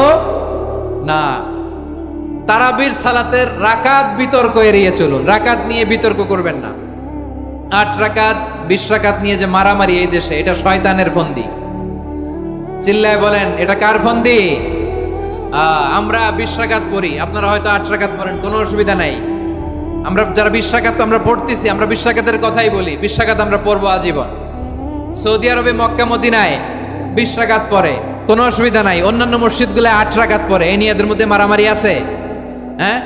না। তারাবির সালাতের রাকাত বিতর্ক এড়িয়ে চলুন। রাকাত নিয়ে বিতর্ক করবেন না। 8 রাকাত 20 রাকাত নিয়ে যে মারামারি এই দেশে, এটা শয়তানের ফন্দি। চিল্লায় বলেন এটা কার ফন্দি? আমরা 20 রাকাত পড়ি, আপনারা হয়তো 8 রাকাত পড়েন, কোনো অসুবিধা নাই। আমরা যারা 20 রাকাত আমরা পড়তেছি, আমরা 20 রাকাতের কথাই বলি। 20 রাকাত আমরা পড়বো আজীবন। সৌদি আরবে মক্কা মদিনায় 20 রাকাত পড়ে, কোনো অসুবিধা নাই। অন্যান্য মসজিদগুলো 8 রাকাত পড়ে, এই নিয়ে এদের মধ্যে মারামারি আছে? হ্যাঁ,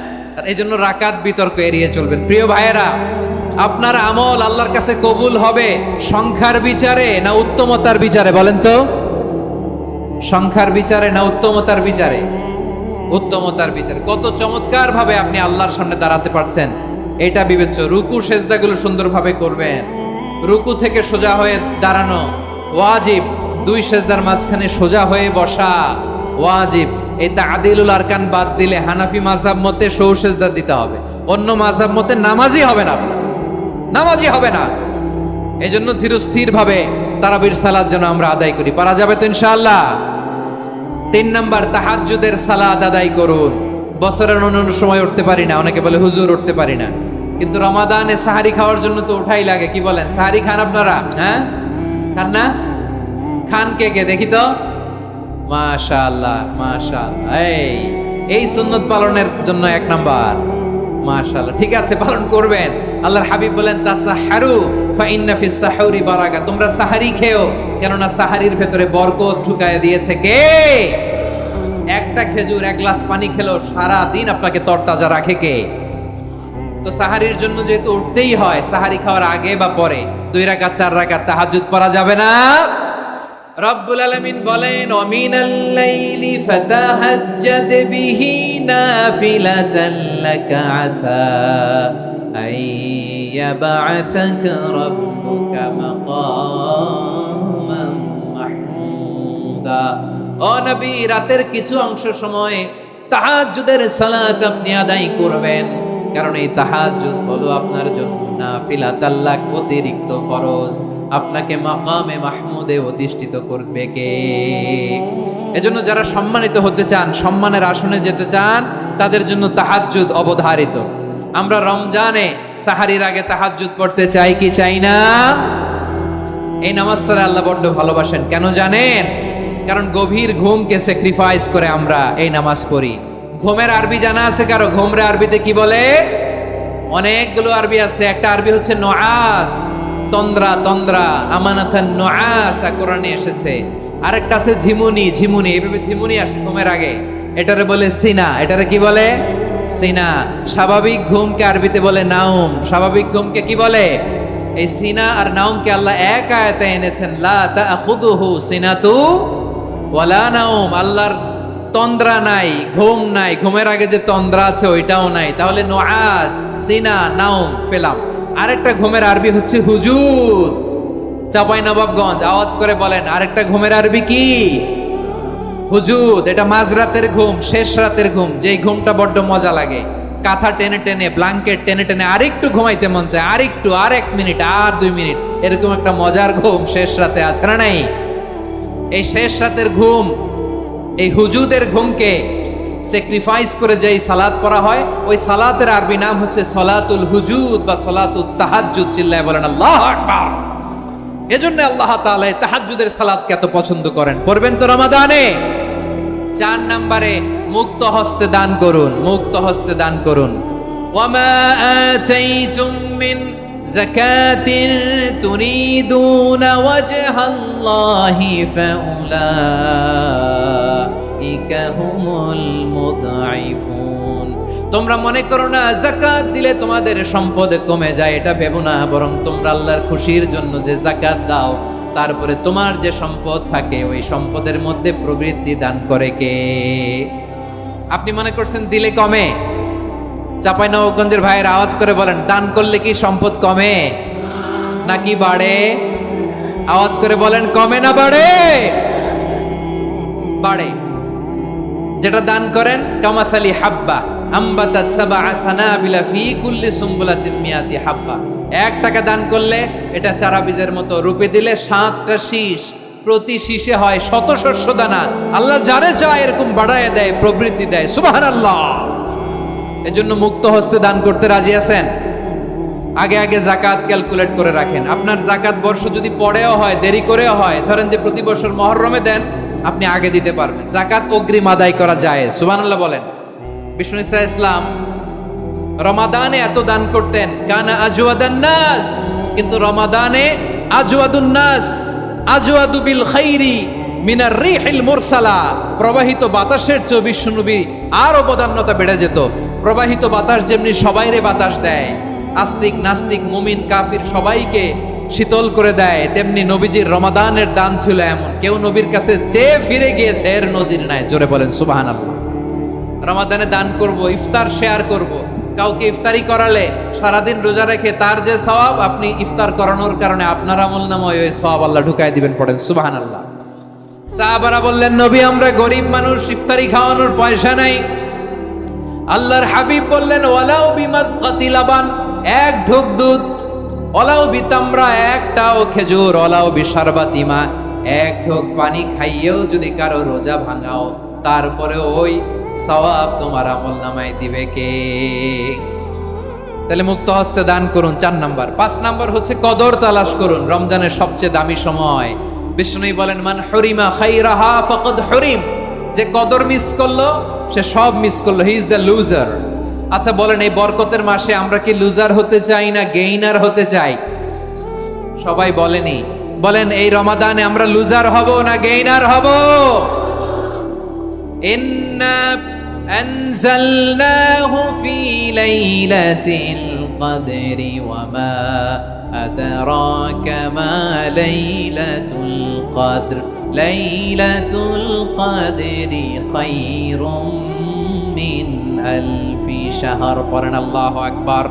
এই জন্য রাকাত বিতর্ক এড়িয়ে চলবেন। প্রিয় ভাইয়েরা, আপনার আমল আল্লাহর কাছে কবুল হবে সংখ্যার বিচারে না উত্তমতার বিচারে? বলেন তো, সংখ্যার বিচারে না উত্তমতার বিচারে? উত্তমতার বিচারে। কত চমৎকার ভাবে আপনি আল্লাহর সামনে দাঁড়াতে পারছেন এটা বিবেচ্য। রুকু সেজদাগুলো সুন্দরভাবে করবেন। রুকু থেকে সোজা হয়ে দাঁড়ানো ওয়াজিব। 2 সেজদার মাঝখানে সোজা হয়ে বসা ওয়াজিব। এই তাদিলুল আরকান বাদ দিলে হানাফি মাযহাব মতে সৌ সেজদা দিতে হবে। অন্য মাযহাব মতে নামাজই হবে না, নামাজই হবে না। এই জন্য ধীরস্থির ভাবে তারাবির সালাত যেন আমরা আদায় করি। পারা যাবে তো ইনশাআল্লাহ? 3 নাম্বার, তাহাজ্জুদের সালাত আদায় করুন। বছরের অন্যান্য সময় উঠতে পারি না, অনেকে বলে হুজুর উঠতে পারি না, কিন্তু রমাদানে সাহারি খাওয়ার জন্য তো উঠাই লাগে। কি বলেন, সাহারি খান আপনারা? হ্যাঁ, খান না? খান কে কে দেখি তো? মাশাআল্লাহ মাশাআল্লাহ। এই সুন্নত পালনের জন্য 1 নাম্বার। মাশাআল্লাহ, ঠিক আছে, পালন করবেন। আল্লাহর হাবিব বলেন তাসাহারু ফা ইন্না ফিস সাহুরি বারাকা, তোমরা সাহারি খেও, কেননা সাহারির ভেতরে বরকত ঢুকায় দিয়েছে কে? একটা খেজুর 1 গ্লাস পানি খেলো সারা দিন আপনাকে তরতাজা রাখে কে? তো সাহারির জন্য যেহেতু উঠতেই হয়, সাহারি খাওয়ার আগে বা পরে 2 রাকাত 4 রাকাত তাহাজ্জুদ পড়া যাবে না? রব্বুল আলামিন বলেন ওয়ামিনাল লাইলি ফাতাহাজ্জাদ বিহি নাফিলাতান লাকা আসা আইয়াবআসাকা রাব্বুকা মাকামান মাহমুদা। ও নবী, রাতের কিছু অংশ সময় তাহাজ্জুদের সালাত আপনি আদায় করবেন, কারণ এই তাহাজ্জুদ হলো আপনার জন্য নাফিলাতাল লাক, অতিরিক্ত ফরজ। আপনাকে মাকামে মাহমুদে অধিষ্ঠিত করবে কে? এজন্য যারা সম্মানিত হতে চান, সম্মানের আসনে যেতে চান, তাদের জন্য তাহাজ্জুদ অবধারিত। আমরা রমজানে সাহারির আগে তাহাজ্জুদ পড়তে চাই কি চাই না? এই নামাজটা আল্লাহ বড্ড ভালোবাসেন। কেন জানেন? কারণ গভীর ঘুমকে স্যাক্রিফাইস করে আমরা এই নামাজ পড়ি। ঘুমের আরবি জানা আছে কারো? ঘুমরে আরবিতে কি বলে? অনেকগুলো আরবি আছে। একটা আরবি হচ্ছে নুআস, তন্দ্রা তন্দ্রা, আমানাতান নুআস কোরআনে এসেছে। আরেকটা আছে ঝিমুনি, ঝিমুনি, এইভাবে ঝিমুনি আসে ঘুমের আগে, এটারে বলে সিনা। এটারে কি বলে? সিনা। স্বাভাবিক ঘুমকে আরবিতে বলে নাউম। স্বাভাবিক ঘুমকে কি বলে? এই সিনা আর নাওমকে আল্লাহ এক আয়াতে এনেছেন, লা তাখুযুহু সিনাতু ওয়ালা নাওম। আল্লাহর তন্দ্রা নাই, ঘুম নাই, ঘুমের আগে যে তন্দ্রা আছে ওইটাও নাই। তাহলে নুআস, সিনা, নাওম পেলাম। আরেকটা ঘুমের আরবি হচ্ছে হুজুদ। চাঁপাইনবাবগঞ্জ আওয়াজ করে বলেন, আরেকটা ঘুমের আরবি কি? হুজুদ। এটা মাঝরাতের ঘুম, শেষ রাতের ঘুম, যেই ঘুমটা বড্ড মজা লাগে। কাঁথা টেনে টেনে, ব্ল্যাঙ্কেট টেনে টেনে আরেকটু ঘুমাইতে মন চায়, আরেকটু, আর 1 মিনিট, আর 2 মিনিট, এরকম একটা মজার ঘুম শেষ রাতে আছে না নাই? এই শেষ রাতের ঘুম, এই হুজুদের ঘুমকে স্যাক্রিফাইস করে যেই সালাত পড়া হয়, ওই সালাতের আরবি নাম হচ্ছে সলাতুল হুজুদ বা সলাতুত তাহাজ্জুদ। চিল্লায় বলেন আল্লাহু আকবার। এজন্য আল্লাহ তাআলা তাহাজ্জুদের সালাতকে এত পছন্দ করেন। পড়বেন তো রমাদানে। 4 নম্বরে মুক্ত হস্তে দান করুন, মুক্ত হস্তে দান করুন। ওয়ামা আতাইতুম মিন যাকাতিন তুরিদুনা ওয়াজহাল্লাহি ফাউলাইকা হুমুল মুদঈফুন। তোমরা মনে করো না যাকাত দিলে তোমাদের সম্পদ কমে যায়, এটা ভেবো না। বরং তোমরা আল্লাহর খুশির জন্য যে যাকাত দাও, তারপরে তোমার যে সম্পদ থাকে ওই সম্পদের মধ্যে প্রবৃদ্ধি দান করে কে? আপনি মনে করছেন দিলে কমে? চাঁপাইনবাবগঞ্জের ভাইয়ের আওয়াজ করে বলেন, দান করলে কি সম্পদ কমে নাকি বাড়ে? আওয়াজ করে বলেন, কমে না বাড়ে? বাড়ে। যেটা দান করেন, কামাসালি হাব্বা আম্বাতাত সাবআ সানাবিলা ফি কুল্লি সুমবুলাতিন মিয়াতি হাব্বা। 1 টাকা দান করলে এটা চারা বীজের মতো, রূপে দিলে 7টা শীষ, প্রতি শীষে হয় 100 শস্য দানা। আল্লাহ যারে চায় এরকম বাড়ায় দেয়, প্রবৃদ্ধি দেয়। সুবহানাল্লাহ। এজন্য মুক্ত হস্তে দান করতে রাজি আছেন? আগে আগে যাকাত ক্যালকুলেট করে রাখেন। আপনার যাকাত বর্ষ যদি পরেও হয়, দেরি করেও হয়, ধরেন যে প্রতি বছর মুহররমে দেন, আপনি আগে দিতে পারবেন। যাকাত অগ্রিম আদায় করা যায়। সুবহানাল্লাহ বলেন। বিষ্ণু ইসা ইসলাম রমাদানে এত দান করতেন, কানা আজওয়াদান নাস। কিন্তু রমাদানে আজওয়াদুন নাস আজওয়াদু বিল খাইরি মিনার রিহিল মুরসালা। প্রবাহিত বাতাসের চেয়ে বিশ্বনবী আর অবদান্যতা বেড়ে যেত। প্রবাহিত বাতাস যেমনি সবাইরে বাতাস দেয়, আস্তিক নাস্তিক মুমিন কাফির সবাইকে শীতল করে দেয়, তেমনি নবীজির রমাদানের দান ছিল এমন, কেউ নবীর কাছে চেয়ে ফিরে গিয়েছে এর নজির নাই। জোরে বলেন সুবহানাল্লাহ। রমাদানে দান করব, ইফতার শেয়ার করব। কাউকে ইফতারি করালে সারাদিন রোজা রেখে তার যে সওয়াব, আপনি ইফতার করানোর কারণে আপনার আমলনামায় ওই সওয়াব আল্লাহ ঢুকায় দিবেন। পড়েন সুবহানাল্লাহ। সাহাবারা বললেন, নবী আমরা গরিব মানুষ, ইফতারি খাওয়ানোর পয়সা নাই। আল্লাহর হাবিব বললেন, ওয়ালাউ বিমাজকাতি লাবান, 1 ঢোক দুধ, ওয়ালাউ বিতামরা, 1টাও খেজুর, ওয়ালাউ বিশারবাতি মা, 1 ঢোক পানি খাইয়েও যদি কারো রোজা ভাঙাও, তারপরে ওই সওয়াব তোমার আমলনামায় দিবে কে? তাহলে মুক্ত হস্তে দান করুন, 4 নাম্বার। 5 নাম্বার হচ্ছে কদর তালাশ করুন। রমজানের সবচেয়ে দামি সময়। বিষ্ণু বলেন, মান হুরিমা খাইরাহা ফাকাদ হুরিম। যে কদর মিস করলো সে সব মিস করলো, হি ইজ দ্য লুজার। আচ্ছা বলেন, এই বরকতের মাসে আমরা কি লুজার হতে চাই না গেইনার হতে চাই? সবাই বলেনি। বলেন, এই রমাদানে আমরা লুজার হব না গেইনার হব? ইন্না আনজালনাহু ফি লাইলাতিল কদরি ওয়া মা আদরাকা মা লাইলাতুল কদর লাইলাতুল কদরি খায়রুম মিন আলফি শাহর। পড়েন আল্লাহু আকবার।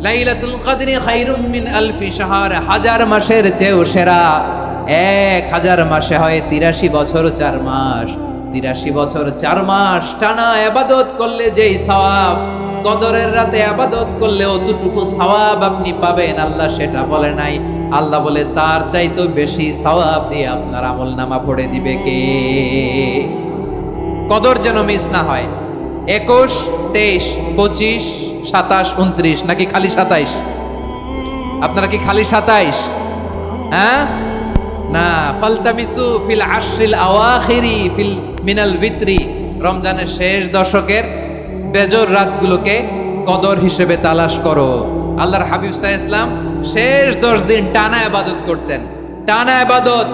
লাইলাতুল কদরি খায়রুম মিন আলফি শাহর, 1000 মাসের চেয়েও সেরা। 1000 মাসে হয় 83 বছর 4 মাস। 83 বছর 4 মাস টানা ইবাদত করলে যেই সওয়াব, কদরের রাতে ইবাদত করলে অতটুকু সওয়াব আপনি পাবেন, আল্লাহ সেটা বলে নাই। আল্লাহ বলে তার চাইতেও বেশি সওয়াব দিয়ে আপনার আমলনামা পড়ে দিবে কে? কদর যেন মিস না হয়। 21, 23, 25, 27, 29 নাকি খালি 27? আপনারা কি খালি 27? হ্যাঁ না, ফালতামিসু ফিল আশরিল আওয়াখিরি ফিল মিনাল ভিতরি। রমজানের শেষ দশকের বেজর রাতগুলোকে কদর হিসেবে তালাশ করো। আল্লাহর হাবিব সাল্লাল্লাহু আলাইহি ওয়াসাল্লাম শেষ 10 দিন টানা ইবাদত করতেন, টানা ইবাদত।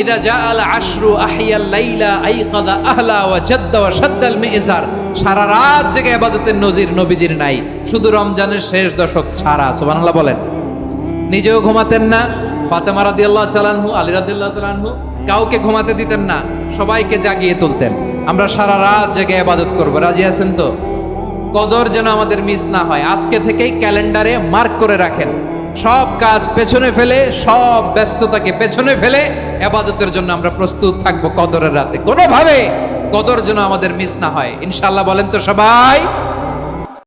ইদা জাআল আশরু আহিয়াল লাইলা আইকাদা আহলা ওয়া জাদ্দা ওয়া শাদ্দাল মিজার। সারা রাত জেগে ইবাদতের নজির নবীজির নাই, শুধু রমজানের শেষ দশক ছাড়া। সুবহানাল্লাহ বলেন। নিজেও ঘুমাতেন না, ফাতেমা রাদিয়াল্লাহু তাআলা আনহু, আলী রাদিয়াল্লাহু তাআলা আনহু কাউকে ঘুমাতে দিতেন না, সবাইকে জাগিয়ে তুলতেন। আমরা সারা রাত জেগে ইবাদত করব, রাজি আছেন তো? কদর যেন আমাদের মিস না হয়, আজকে থেকেই ক্যালেন্ডারে মার্ক করে রাখেন। সব কাজ পেছনে ফেলে, সব ব্যস্ততাকে পেছনে ফেলে ইবাদতের জন্য আমরা প্রস্তুত থাকবো কদরের রাতে। কোনোভাবে কদর যেন আমাদের মিস না হয়, ইনশাআল্লাহ বলেন তো সবাই।